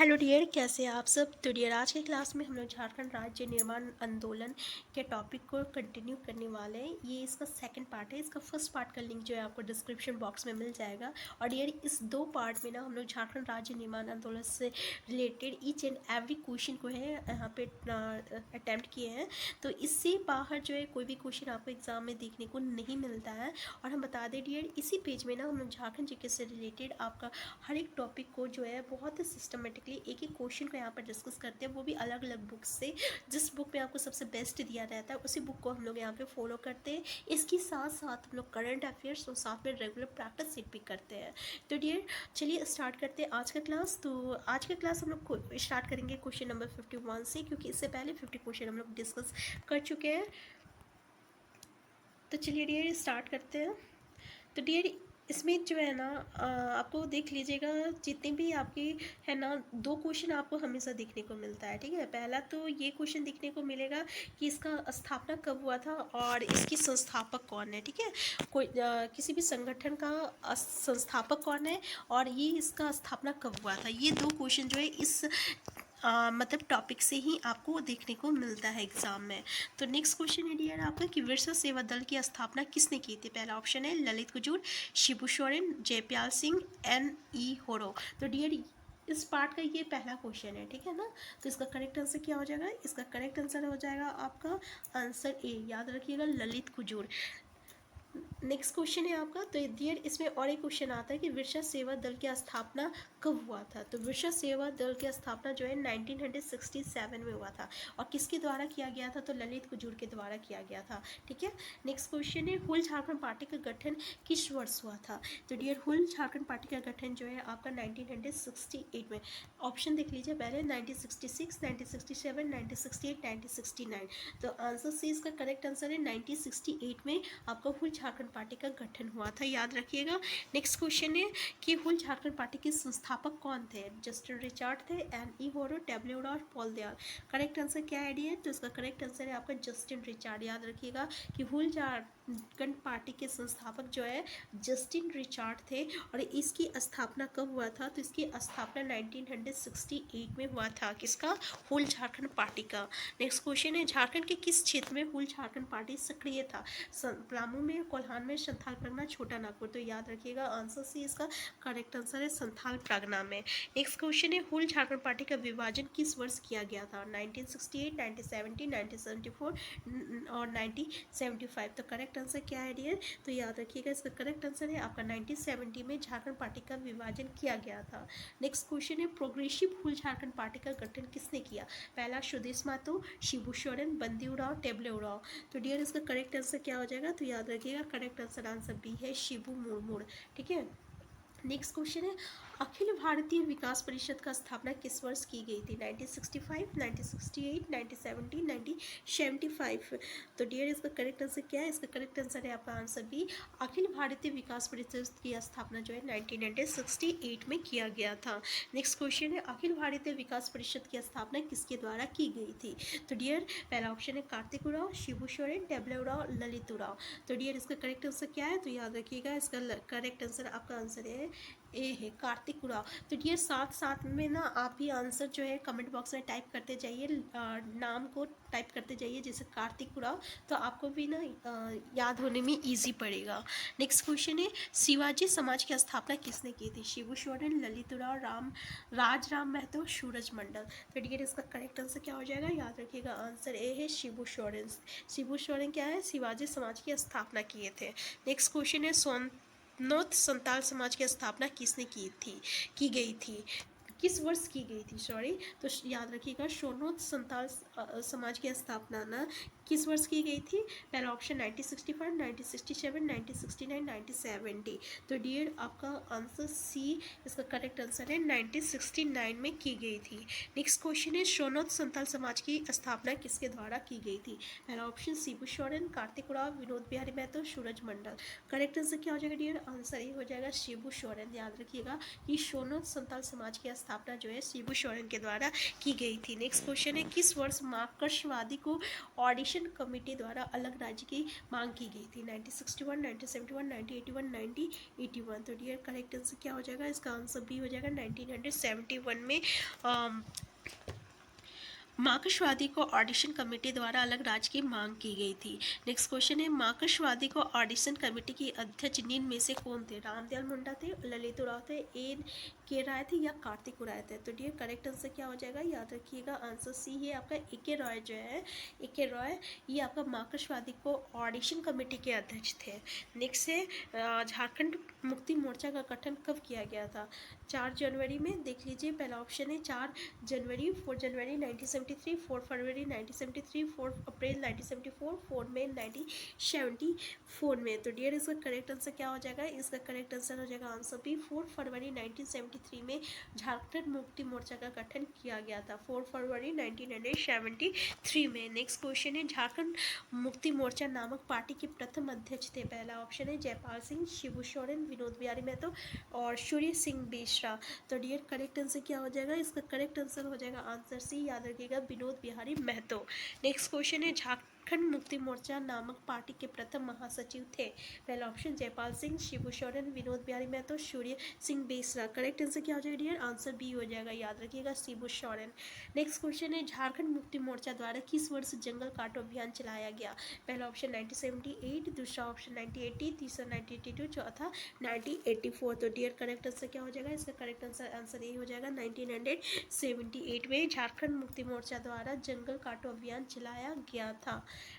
Hello dear, कैसे हैं आप सब। तो डियर, आज के क्लास में हम लोग झारखंड राज्य निर्माण आंदोलन के टॉपिक को कंटिन्यू करने वाले हैं। ये इसका सेकंड पार्ट है। इसका फर्स्ट पार्ट का लिंक जो है आपको डिस्क्रिप्शन बॉक्स में मिल जाएगा। और डियर, इस दो पार्ट में ना हम लोग झारखंड राज्य निर्माण आंदोलन से related each and every question को है यहाँ पे अटैम्प्ट किए हैं। तो इससे बाहर जो है कोई भी क्वेश्चन आपको एग्जाम में देखने को नहीं मिलता है। और हम बता दें डियर, इसी पेज में ना हम लोग झारखंड जीके से रिलेटेड आपका हर एक टॉपिक को जो है बहुत ही सिस्टमेटिकली एक एक क्वेश्चन को यहाँ पर डिस्कस करते हैं, वो भी अलग अलग बुक से। जिस बुक में आपको सबसे बेस्ट दिया रहता है उसी बुक को हम लोग यहाँ पे फॉलो करते हैं। इसके साथ साथ हम लोग करंट अफेयर्स और साथ में रेगुलर प्रैक्टिस सेट भी करते हैं। तो डियर, चलिए स्टार्ट करते हैं आज का क्लास। तो आज का क्लास हम लोग स्टार्ट करेंगे क्वेश्चन नंबर 51 से, क्योंकि इससे पहले 50 क्वेश्चन हम लोग डिस्कस कर चुके हैं। तो चलिए डियर, स्टार्ट करते हैं। तो डियर, इसमें जो है ना आपको देख लीजिएगा, जितने भी आपकी है ना दो क्वेश्चन आपको हमेशा देखने को मिलता है। ठीक है, पहला तो ये क्वेश्चन देखने को मिलेगा कि इसका स्थापना कब हुआ था और इसकी संस्थापक कौन है। ठीक है, कोई किसी भी संगठन का संस्थापक कौन है और ये इसका स्थापना कब हुआ था। ये दो क्वेश्चन जो है इस मतलब टॉपिक से ही आपको देखने को मिलता है एग्जाम में। तो नेक्स्ट क्वेश्चन है डियर आपका कि विरसा सेवा दल की स्थापना किसने की थी। पहला ऑप्शन है ललित कुजूर, शिबू सोरेन, जयपाल सिंह, N.E. होरो। तो डियर, इस पार्ट का ये पहला क्वेश्चन है। ठीक है ना, तो इसका करेक्ट आंसर क्या हो जाएगा। इसका करेक्ट आंसर हो जाएगा आपका आंसर ए, याद रखिएगा, ललित कुजूर। नेक्स्ट क्वेश्चन है आपका। तो डियर, इसमें और एक क्वेश्चन आता है कि विरसा सेवा दल की स्थापना कब हुआ था। तो विरसा सेवा दल की स्थापना जो है 1967 में हुआ था। और किसके द्वारा किया गया था, तो ललित कुजूर के द्वारा किया गया था। ठीक है, नेक्स्ट क्वेश्चन है हुल झारखंड पार्टी का गठन किस वर्ष हुआ था। तो डियर, हुल झारखंड पार्टी का गठन जो है आपका 1968 में। ऑप्शन देख लीजिए पहले, 1966, 1967, 1968, 1969। तो आंसर सी इसका करेक्ट आंसर है, 1968 में आपका हुल झारखंड पार्टी का गठन हुआ था, याद रखिएगा। नेक्स्ट क्वेश्चन है कि हुल झारखंड पार्टी के संस्थापक कौन थे। जस्टिन रिचार्ड थे, N.E. होरो, डब्ल्यू और पॉल दयाल। करेक्ट आंसर क्या है डियर, तो इसका करेक्ट आंसर है आपका जस्टिन रिचार्ड। याद रखिएगा कि हुल झारखंड पार्टी के संस्थापक जो है जस्टिन रिचार्ड थे। और इसकी स्थापना कब हुआ था, तो इसकी स्थापना 1968 में हुआ था। किसका, हुल झारखंड पार्टी का। नेक्स्ट क्वेश्चन है झारखंड के किस क्षेत्र में हुल झारखंड पार्टी सक्रिय था। पलामू में, कोल्हान में, संथाल परगना, छोटा नागपुर। तो याद रखिएगा आंसर सी इसका करेक्ट आंसर है संथाल परगना में। नेक्स्ट क्वेश्चन है हुल झारखंड पार्टी का विभाजन किस वर्ष किया गया था। 1968, 1970, 1974 और 1975। तो करेक्ट आंसर क्या है डियर, तो याद रखिएगा इसका करेक्ट आंसर है आपका 1970 में झारखंड पार्टी का विभाजन किया गया था। नेक्स्ट क्वेश्चन है प्रोग्रेसिव हुल झारखंड पार्टी का गठन किसने किया। पहला सुदेश महतो, शिबू सोरेन, बंदी उराव, टेबले उराव। तो डियर, इसका करेक्ट आंसर क्या हो जाएगा, तो याद रखिएगा करेक्ट आंसर आंसर बी है, शिबू मुर्मू। ठीक है, नेक्स्ट क्वेश्चन है अखिल भारतीय विकास परिषद का स्थापना किस वर्ष की गई थी। 1965, 1968, 1970, 1975। तो डियर, इसका करेक्ट आंसर क्या है, इसका करेक्ट आंसर है आपका आंसर बी, अखिल भारतीय विकास परिषद की स्थापना जो है 1968 में किया गया था। नेक्स्ट क्वेश्चन है अखिल भारतीय विकास परिषद की स्थापना किसके द्वारा की गई थी। तो डियर, पहला ऑप्शन है कार्तिक उराव, शिबू सोरेन, डब्ल्यू उराव, ललित उराव। तो डियर, इसका करेक्ट आंसर क्या है, तो याद रखिएगा इसका करेक्ट आंसर आपका आंसर है ए है, कार्तिक उराव। तो डियर, साथ साथ में ना आप भी आंसर जो है कमेंट बॉक्स में टाइप करते जाइए, नाम को टाइप करते जाइए जैसे कार्तिक उराव, तो आपको भी ना याद होने में इजी पड़ेगा। नेक्स्ट क्वेश्चन है शिवाजी समाज की स्थापना किसने की थी। शिबू सोरेन, ललित उराव, राम महतो, सूरज मंडल। तो डियर, इसका करेक्ट आंसर क्या हो जाएगा, याद रखिएगा आंसर ए है, शिबू सोरेन। शिबू सोरेन क्या है, शिवाजी समाज की स्थापना किए थे। नेक्स्ट क्वेश्चन है सोनोत संताल समाज की स्थापना किसने की गई थी, किस वर्ष की गई थी, सॉरी। तो याद रखिएगा सोनोत संताल समाज की स्थापना ना किस वर्ष की गई थी। पहला ऑप्शन 1965, 1967, 1969, 1970। तो डियर, आपका आंसर सी इसका करेक्ट आंसर है, 1969 में की गई थी। नेक्स्ट क्वेश्चन है सोनोत संताल समाज की स्थापना किसके द्वारा की गई थी। पहला ऑप्शन शिबू सोरेन, कार्तिक उराव, विनोद बिहारी महतो, सूरज मंडल। करेक्ट आंसर क्या हो जाएगा डियर, आंसर ये हो जाएगा शिबू सोरेन। याद रखिएगा कि सोनोत संताल समाज की स्थापना जो है शिबू सोरेन के द्वारा की गई थी। नेक्स्ट क्वेश्चन है, किस वर्ष मार्क्सवादी को ऑडिशन कमेटी द्वारा अलग राज्य की मांग की गई थी? 1961, 1971, 1981, 1981। तो डियर करेक्ट आंसर क्या हो जाएगा? इसका आंसर बी हो जाएगा 1971 में मार्क्सवादी को ऑडिशन कमेटी द्वारा अलग राज्य की मांग की गई थी। नेक्स्ट क्वेश्चन है, मार्क्सवादी को ऑडिशन कमेटी के अध्यक्ष निम्न में से कौन थे? रामदयाल मुंडा थे, ललित उराव थे, एन के राय थे या कार्तिक उराय थे? तो डियर करेक्ट आंसर क्या हो जाएगा? याद रखिएगा आंसर सी है आपका ए के रॉय जो है, ए के रॉय ये आपका मार्क्सवादी को ऑडिशन कमेटी के अध्यक्ष थे। नेक्स्ट है, झारखंड मुक्ति मोर्चा का गठन कब किया गया था? 4 जनवरी में। देख लीजिए, पहला ऑप्शन है 4 जनवरी, 4 जनवरी 1973, 4 फरवरी 1973, 4 अप्रैल 1974, 4 मई 1974 में। तो डियर इसका करेक्ट आंसर क्या हो जाएगा? इसका करेक्ट आंसर हो जाएगा आंसर बी, 4 फरवरी 1973 में झारखंड मुक्ति मोर्चा का गठन किया गया था, 4 फरवरी 1973 में। नेक्स्ट क्वेश्चन है, झारखंड मुक्ति मोर्चा नामक पार्टी के प्रथम अध्यक्ष थे? पहला ऑप्शन है जयपाल सिंह, शिबू सोरेन, विनोद बिहारी महतो और सूर्य सिंह बेसरा। तो डियर करेक्ट आंसर क्या हो जाएगा? इसका करेक्ट आंसर हो जाएगा आंसर सी, याद रखिएगा विनोद बिहारी महतो। नेक्स्ट क्वेश्चन है, झारखंड मुक्ति मोर्चा नामक पार्टी के प्रथम महासचिव थे? पहला option Jaipal Singh, Shibu Soren, Vinod Bihari Mahato, Surya Singh Besra. Correct answer क्या हो जाएगा डियर? आंसर बी हो जाएगा, याद रखिएगा शिबू सोरेन। नेक्स्ट क्वेश्चन है, झारखंड मुक्ति मोर्चा द्वारा किस वर्ष जंगल काटो अभियान चलाया गया? पहला ऑप्शन 1978, दूसरा ऑप्शन 1980, तीसरा 1982, चौथा 1984। तो डियर करेक्ट आंसर क्या हो जाएगा? इसका करेक्ट आंसर ये हो जाएगा 1978 में झारखंड मुक्ति मोर्चा द्वारा जंगल काटो अभियान चलाया गया था।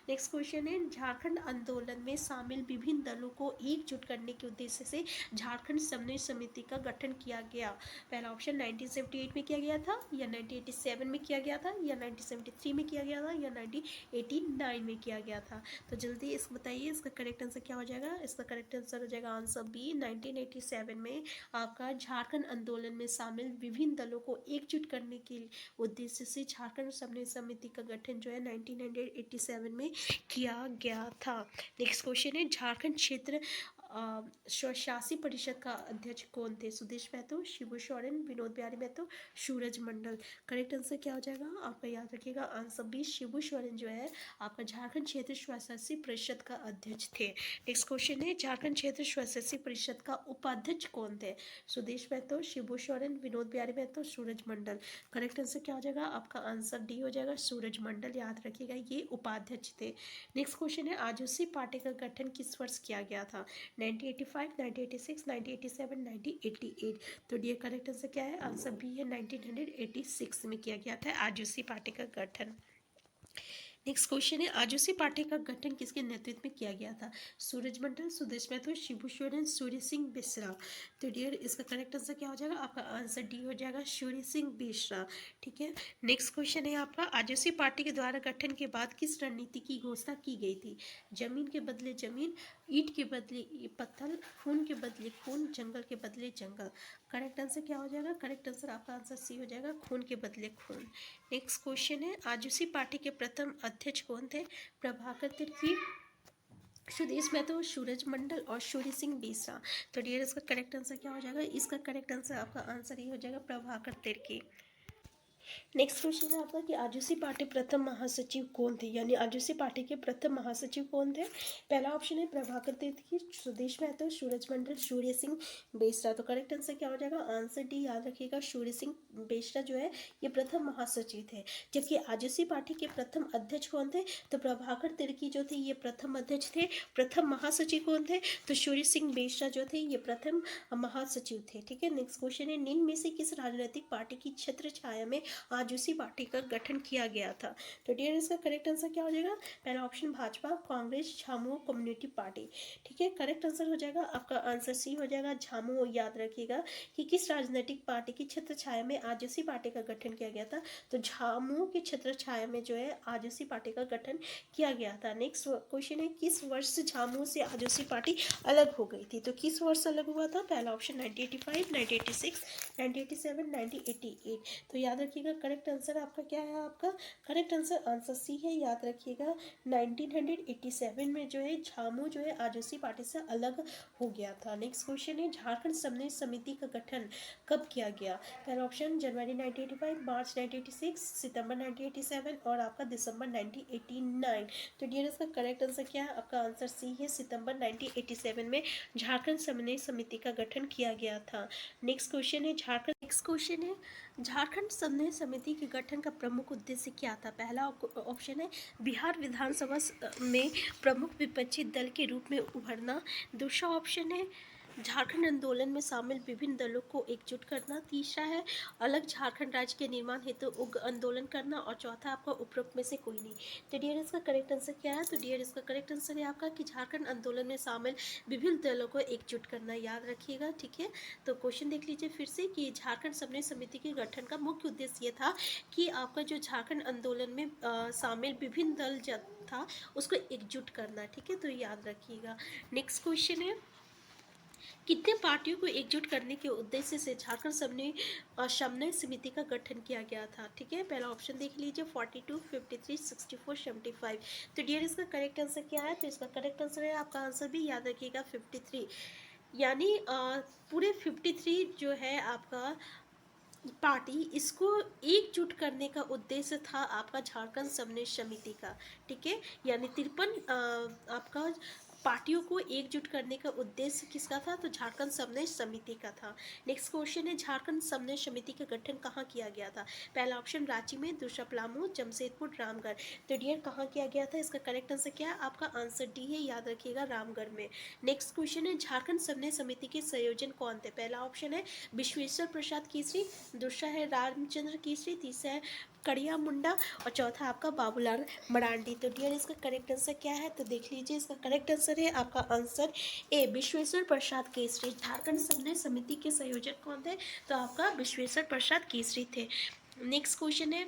नेक्स्ट क्वेश्चन है, झारखंड आंदोलन में शामिल विभिन्न दलों को एकजुट करने के उद्देश्य से झारखंड समन्वय समिति का गठन किया गया? पहला ऑप्शन 1978 में किया गया था या 1987 में किया गया था या 1973 में किया गया था या 1989 में किया गया था? तो जल्दी इसको बताइए, इसका करेक्ट आंसर क्या हो जाएगा? इसका करेक्ट आंसर हो जाएगा आंसर बी, 1987 में आपका झारखंड आंदोलन में शामिल विभिन्न दलों को एकजुट करने के उद्देश्य से झारखंड समन्वय समिति का गठन जो है 1987 में किया गया था। नेक्स्ट क्वेश्चन है, झारखंड क्षेत्र स्वशासी परिषद का अध्यक्ष कौन थे? सुदेश महतो, शिबू सोरेन, विनोद बिहारी महतो, सूरज मंडल। करेक्ट आंसर क्या हो जाएगा? आपका याद रखिएगा आंसर बी, शिबू सोरेन जो है आपका झारखंड क्षेत्र स्वशासी परिषद का अध्यक्ष थे। नेक्स्ट क्वेश्चन है, झारखंड क्षेत्र स्वशासी परिषद का उपाध्यक्ष कौन थे? सुदेश महतो, शिबू सोरेन, विनोद बिहारी महतो, सूरज मंडल। करेक्ट आंसर क्या हो जाएगा? आपका आंसर डी हो जाएगा, सूरज मंडल। याद रखिएगा ये उपाध्यक्ष थे। नेक्स्ट क्वेश्चन है, आजूसी पार्टी का गठन किस वर्ष किया गया था? 1985, 1986, 1987, 1988। तो डियर करेक्ट आंसर क्या है? आंसर बी है, 1986 में किया गया था आजूसी पार्टी का गठन। नेक्स्ट क्वेश्चन है, आजूसी पार्टी का गठन किसके नेतृत्व में किया गया था? सूरज मंडल, सुदेश महतो, शिबू सोरेन, सूर्य सिंह बेसरा। तो डियर इसका करेक्ट आंसर क्या हो जाएगा? आपका आंसर डी हो जाएगा, सूर्य सिंह बेसरा। ठीक है। नेक्स्ट क्वेश्चन है आपका, आजूसी पार्टी के द्वारा गठन के बाद किस रणनीति की घोषणा की गई थी? जमीन के बदले जमीन, ईंट के बदले पत्थर, खून के बदले खून, जंगल के बदले जंगल। करेक्ट आंसर क्या हो जाएगा? करेक्ट आंसर आपका आंसर सी हो जाएगा, खून के बदले खून। नेक्स्ट क्वेश्चन है, आजूसी पार्टी के प्रथम अध्यक्ष कौन थे? प्रभाकर तिर्की, सुदेश महतो, सूरज मंडल और सूर्य सिंह बेसरा। तो डियर इसका करेक्ट आंसर क्या हो जाएगा? इसका करेक्ट आंसर आपका आंसर ये हो जाएगा, प्रभाकर तिर्की। नेक्स्ट क्वेश्चन है आपका कि आजूसी पार्टी प्रथम महासचिव कौन थे? यानी आजूसी पार्टी के प्रथम महासचिव कौन थे? पहला ऑप्शन है प्रभाकर तिर्की, सुदेश महतो, सूरज मंडल, सूर्य सिंह बेसरा। तो करेक्ट आंसर क्या हो जाएगा? आंसर डी, याद रखिएगा सूर्य सिंह बेसरा जो है ये प्रथम महासचिव थे। जबकि आजूसी पार्टी के प्रथम अध्यक्ष कौन थे? तो प्रभाकर तिर्की जो थे ये प्रथम अध्यक्ष थे। प्रथम महासचिव कौन थे? तो सूर्य सिंह बेसरा जो थे ये प्रथम महासचिव थे। ठीक है। नेक्स्ट क्वेश्चन है, निम्न में से किस राजनीतिक पार्टी की छत्र छाया में आजूसी पार्टी का गठन किया गया था? तो डियर इसका करेक्ट आंसर क्या हो जाएगा? पहला option Bhajpa, Congress, Jhamumo community party. ठीक है। करेक्ट आंसर हो जाएगा आपका आंसर सी हो जाएगा, झामुमो। याद रखिएगा कि किस राजनीतिक पार्टी की छत्र छाया में आजूसी पार्टी का गठन किया गया था? तो झामुमो की छत्र छाया में जो है आजूसी पार्टी का गठन किया गया था। नेक्स्ट क्वेश्चन है, किस वर्ष झामुमो से आजूसी पार्टी अलग हो गई थी? तो किस वर्ष अलग हुआ था? पहला ऑप्शन 1985, 1986, 1987, 1988। तो याद रखिएगा का करेक्ट आंसर आपका क्या है? आपका करेक्ट आंसर आंसर सी है, याद रखिएगा। 1987 में जो है झामू जो है आदिवासी पार्टी से अलग हो गया था। नेक्स्ट क्वेश्चन है झारखंड समन्वय समिति का गठन कब किया गया? पहला ऑप्शन जनवरी 1985, मार्च 1986, सितंबर 1987 और आपका दिसंबर 1989। तो डियर इसका करेक्ट आंसर क्या है? आपका आंसर सी है, सितंबर 1987 में झारखंड समन्वय समिति का गठन किया गया था। नेक्स्ट क्वेश्चन है झारखंड समन्वय समिति के गठन का प्रमुख उद्देश्य क्या था? पहला ऑप्शन है बिहार विधानसभा में प्रमुख विपक्षी दल के रूप में उभरना। दूसरा ऑप्शन है झारखंड आंदोलन में शामिल विभिन्न दलों को एकजुट करना। तीसरा है अलग झारखंड राज्य के निर्माण हेतु उग्र आंदोलन करना। और चौथा आपका उपरोक्त में से कोई नहीं। तो डियर इसका करेक्ट आंसर क्या है? तो डियर इसका करेक्ट आंसर है आपका कि झारखंड आंदोलन में शामिल विभिन्न दलों को एकजुट करना, याद रखिएगा, ठीक है। तो क्वेश्चन देख लीजिए फिर से कि झारखंड समन्वय समिति के गठन का मुख्य उद्देश्य ये था कि आपका जो झारखंड आंदोलन में शामिल विभिन्न दल था उसको एकजुट करना, ठीक है, तो याद रखिएगा। नेक्स्ट क्वेश्चन है कितने पार्टियों को एकजुट करने के उद्देश्य से झारखंड समन्वय समिति का गठन किया गया था? ठीक है, पहला ऑप्शन देख लीजिए 42, 53, 64, 75। तो डियर इसका करेक्ट आंसर क्या है? तो इसका करेक्ट आंसर है आपका आंसर भी याद रखिएगा 53, यानी पूरे 53 जो है आपका पार्टी इसको एकजुट करने का उद्देश्य था आपका झारखंड समन्वय समिति का, ठीक है, यानी 53 आपका पार्टियों को एकजुट करने का उद्देश्य किसका था? तो झारखंड समन्वय समिति का था। नेक्स्ट क्वेश्चन है झारखंड समन्वय समिति का गठन कहाँ किया गया था? पहला ऑप्शन रांची में, दूसरा पलामू, जमशेदपुर, रामगढ़। तो डियर कहाँ किया गया था? इसका करेक्ट आंसर क्या है? आपका आंसर डी है, याद रखिएगा, रामगढ़ में। नेक्स्ट क्वेश्चन है झारखंड समन्वय समिति के संयोजन कौन थे? पहला ऑप्शन है विश्वेश्वर प्रसाद केसरी, दूसरा है रामचंद्र केसरी, तीसरा है कड़िया मुंडा और चौथा आपका बाबूलाल मरांडी। तो डियर इसका करेक्ट आंसर क्या है? तो देख लीजिए इसका करेक्ट आंसर है आपका आंसर ए विश्वेश्वर प्रसाद केसरी। झारखंड समन्वय समिति के संयोजक कौन थे? तो आपका विश्वेश्वर प्रसाद केसरी थे। नेक्स्ट क्वेश्चन है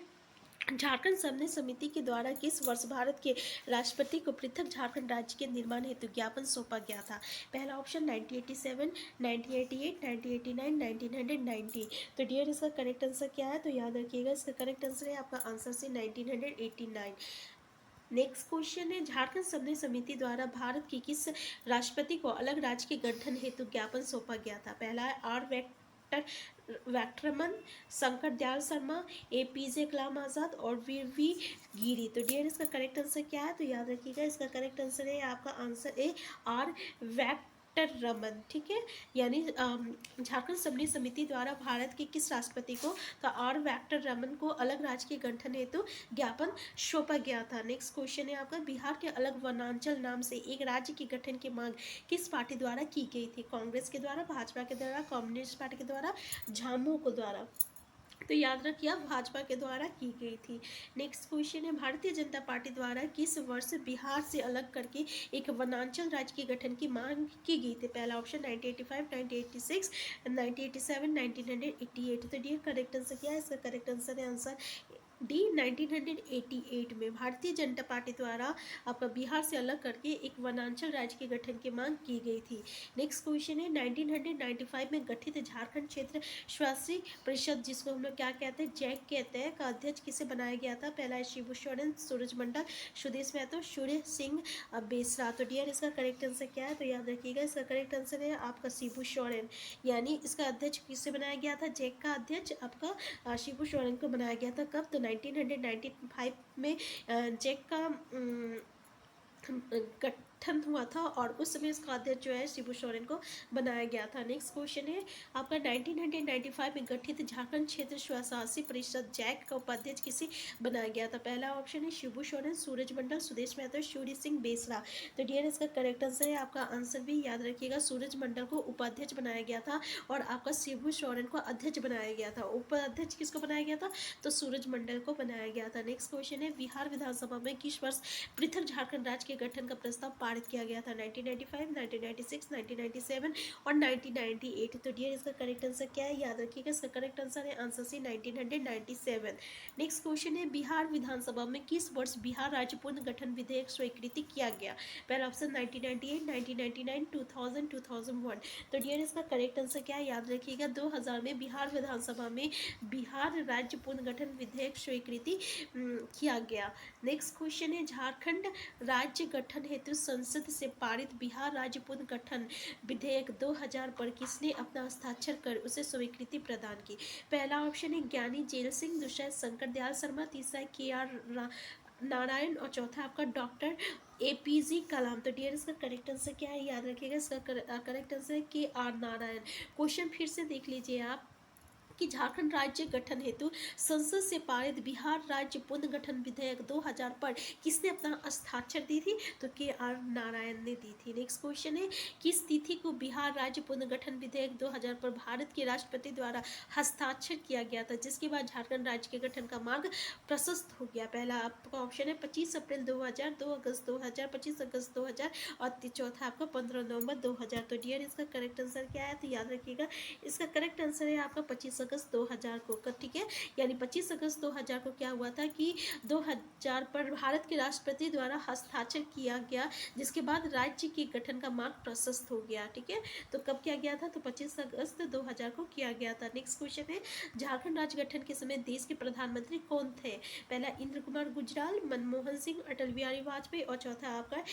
झारखंड समन्वय समिति के द्वारा किस वर्ष भारत के राष्ट्रपति को पृथक झारखंड राज्य के निर्माण हेतु ज्ञापन सौंपा गया था? पहला ऑप्शन 1987, 1988, 1989, 1990। तो डियर इसका करेक्ट आंसर क्या है? तो याद रखिएगा इसका करेक्ट आंसर है आपका आंसर से 1989। नेक्स्ट क्वेश्चन है झारखंड समन्वय समिति द्वारा भारत की किस राष्ट्रपति को अलग राज्य के गठन हेतु ज्ञापन सौंपा गया था? पहला है आर वेंकटरमन, शंकर दयाल शर्मा, APJ कलाम आजाद और वी गिरी। तो डियर इसका करेक्ट आंसर क्या है? तो याद रखिएगा इसका करेक्ट आंसर है आपका आंसर ए आर वेंकटरमन, ठीक है, यानी झारखंड समन्वय समिति द्वारा भारत के किस राष्ट्रपति को? तो आर वेंकटरमन को अलग राज्य के गठन हेतु ज्ञापन सौंपा गया था। नेक्स्ट क्वेश्चन है आपका बिहार के अलग वनांचल नाम से एक राज्य के गठन की मांग किस पार्टी द्वारा की गई थी? कांग्रेस के द्वारा, भाजपा के द्वारा, कम्युनिस्ट पार्टी के द्वारा, झामुमो को द्वारा। तो याद रखिए भाजपा के द्वारा की गई थी। नेक्स्ट क्वेश्चन है भारतीय जनता पार्टी द्वारा किस वर्ष बिहार से अलग करके एक वनांचल राज्य के गठन की मांग की गई थी? पहला ऑप्शन 1985, 1986, 1987, 1988। तो डियर करेक्ट आंसर क्या है? इसका करेक्ट आंसर है आंसर डी 1988 में भारतीय जनता पार्टी द्वारा आपका बिहार से अलग करके एक वनांचल राज्य के गठन की मांग की गई थी। नेक्स्ट क्वेश्चन है 1995 में गठित झारखंड क्षेत्र स्वास्थ्य परिषद, जिसको हम लोग क्या कहते हैं, जैक कहते हैं, का अध्यक्ष किसे बनाया गया था? पहला है शिबू सोरेन, सूरज मंडल, सुदेश महतो, सूर्य सिंह बेसरा। तो डियर इसका करेक्ट आंसर क्या है? तो याद रखिएगा इसका करेक्ट आंसर है आपका शिबू सोरेन, यानी इसका अध्यक्ष किसे बनाया गया था? जैक का अध्यक्ष आपका शिबू सोरेन को बनाया गया था। कब? तो 1995 में जैक का गठन हुआ था और उस समय इसका अध्यक्ष जो है शिबू सोरेन को बनाया गया था। नेक्स्ट क्वेश्चन है आपका 1995 में गठित झारखंड क्षेत्र स्वशासी परिषद जैक का उपाध्यक्ष किसे बनाया गया था? पहला ऑप्शन है शिबू सोरेन, सूरज मंडल, सुदेश महतो, सूर्य सिंह बेसरा। तो डियर इसका करेक्ट आंसर है आपका आंसर भी याद रखिएगा, सूरज मंडल को उपाध्यक्ष बनाया गया था और आपका शिबू सोरेन को अध्यक्ष बनाया गया था। उपाध्यक्ष किसको बनाया गया था? तो सूरज मंडल को बनाया गया था। नेक्स्ट क्वेश्चन है बिहार विधानसभा में किस वर्ष पृथक झारखंड राज्य के गठन का प्रस्ताव पारित किया गया था? 1995, 1996, 1997 और 1998। तो डियर इसका करेक्ट आंसर क्या है, याद रखिएगा। इसका करेक्ट आंसर है आंसर सी 1997। नेक्स्ट क्वेश्चन है, बिहार विधानसभा में किस वर्ष बिहार राज्य पुनर्गठन विधेयक स्वीकृति किया गया? पहला ऑप्शन 1998, 1999, 2000, 2001। तो डियर इसका करेक्ट आंसर क्या है, याद रखिएगा। 2000 में बिहार विधानसभा में बिहार राज्य पुनर्गठन विधेयक स्वीकृति किया गया। नेक्स्ट क्वेश्चन है, झारखंड राज्य गठन हेतु संसद से पारित बिहार राज्य पुनर्गठन विधेयक 2000 पर किसने अपना हस्ताक्षर कर उसे स्वीकृति प्रदान की? पहला ऑप्शन है ज्ञानी जेल सिंह, दूसरा है शंकर दयाल शर्मा, तीसरा है KR नारायण और चौथा आपका डॉक्टर APJ कलाम। तो डियर इसका करेक्ट आंसर क्या है, याद रखिएगा। इसका करेक्ट आंसर है KR नारायण। क्वेश्चन फिर से देख लीजिए आप कि झारखंड राज्य गठन हेतु संसद से पारित बिहार राज्य पुनर्गठन विधेयक 2000 पर किसने अपना हस्ताक्षर दी थी? तो KR नारायण ने दी थी। नेक्स्ट क्वेश्चन है, किस तिथि को बिहार राज्य पुनर्गठन विधेयक 2000 पर भारत के राष्ट्रपति द्वारा हस्ताक्षर किया गया था, जिसके बाद झारखंड राज्य के गठन का मार्ग प्रशस्त हो गया? पहला आपका ऑप्शन है 25 अप्रैल 2000, 2 अगस्त 2000, 25 अगस्त 2000 और चौथा आपका 15 नवंबर 2000। तो डियर इसका करेक्ट आंसर क्या है, तो याद रखिएगा। इसका करेक्ट आंसर है आपका 25 अगस्त 2000 को। ठीक है, यानी 25 अगस्त 2000 को क्या हुआ था कि 2000 पर भारत के राष्ट्रपति द्वारा हस्ताक्षर किया गया, जिसके बाद राज्य के गठन का मार्ग प्रशस्त हो गया। ठीक है, तो कब किया गया था? तो 25 अगस्त 2000 को किया गया था। नेक्स्ट क्वेश्चन है, झारखंड राज्य गठन के समय देश के प्रधानमंत्री कौन थे? पहला इंद्र कुमार गुजराल, मनमोहन सिंह, अटल बिहारी वाजपेयी और चौथा आपका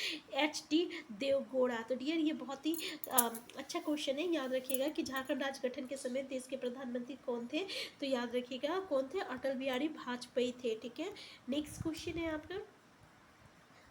HD देवगौड़ा। तो डियर ये बहुत ही अच्छा क्वेश्चन है, याद रखिएगा कि झारखंड राज्य गठन के समय देश के प्रधानमंत्री कौन थे? तो याद रखिएगा कौन थे, अटल बिहारी वाजपेयी थे। ठीक है, नेक्स्ट क्वेश्चन है आपका,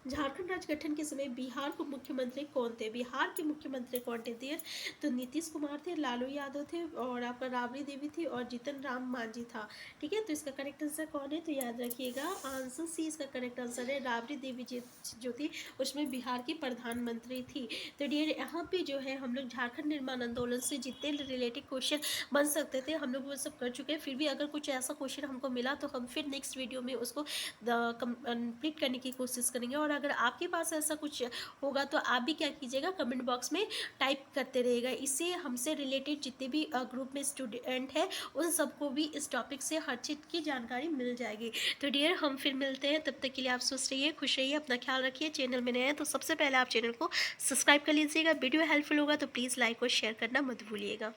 झारखंड राज्य गठन के समय बिहार को मुख्यमंत्री कौन थे? बिहार के मुख्यमंत्री कौन थे डियर? तो नीतीश कुमार थे, लालू यादव थे और आपका राबड़ी देवी थी और जीतन राम मांझी था। ठीक है, तो इसका करेक्ट आंसर कौन है? तो याद रखिएगा आंसर सी इसका करेक्ट आंसर है। राबड़ी देवी जी जो थी उसमें बिहार की प्रधानमंत्री थी। तो डियर यहाँ पे जो है हम लोग झारखंड निर्माण आंदोलन से जितने रिलेटेड क्वेश्चन बन सकते थे हम लोग वो सब कर चुके हैं। फिर भी अगर कुछ ऐसा क्वेश्चन हमको मिला तो हम फिर नेक्स्ट वीडियो में उसको कंप्लीट करने की कोशिश करेंगे। और अगर आपके पास ऐसा कुछ होगा तो आप भी क्या कीजिएगा, कमेंट बॉक्स में टाइप करते रहिएगा। इससे हमसे रिलेटेड जितने भी ग्रुप में स्टूडेंट हैं उन सबको भी इस टॉपिक से हर चीज़ की जानकारी मिल जाएगी। तो डियर हम फिर मिलते हैं, तब तक के लिए आप स्वस्थ रहिए, खुश रहिए, अपना ख्याल रखिए। चैनल में नए हैं तो सबसे पहले आप चैनल को सब्सक्राइब कर लीजिएगा। वीडियो हेल्पफुल होगा तो प्लीज़ लाइक और शेयर करना मत भूलिएगा।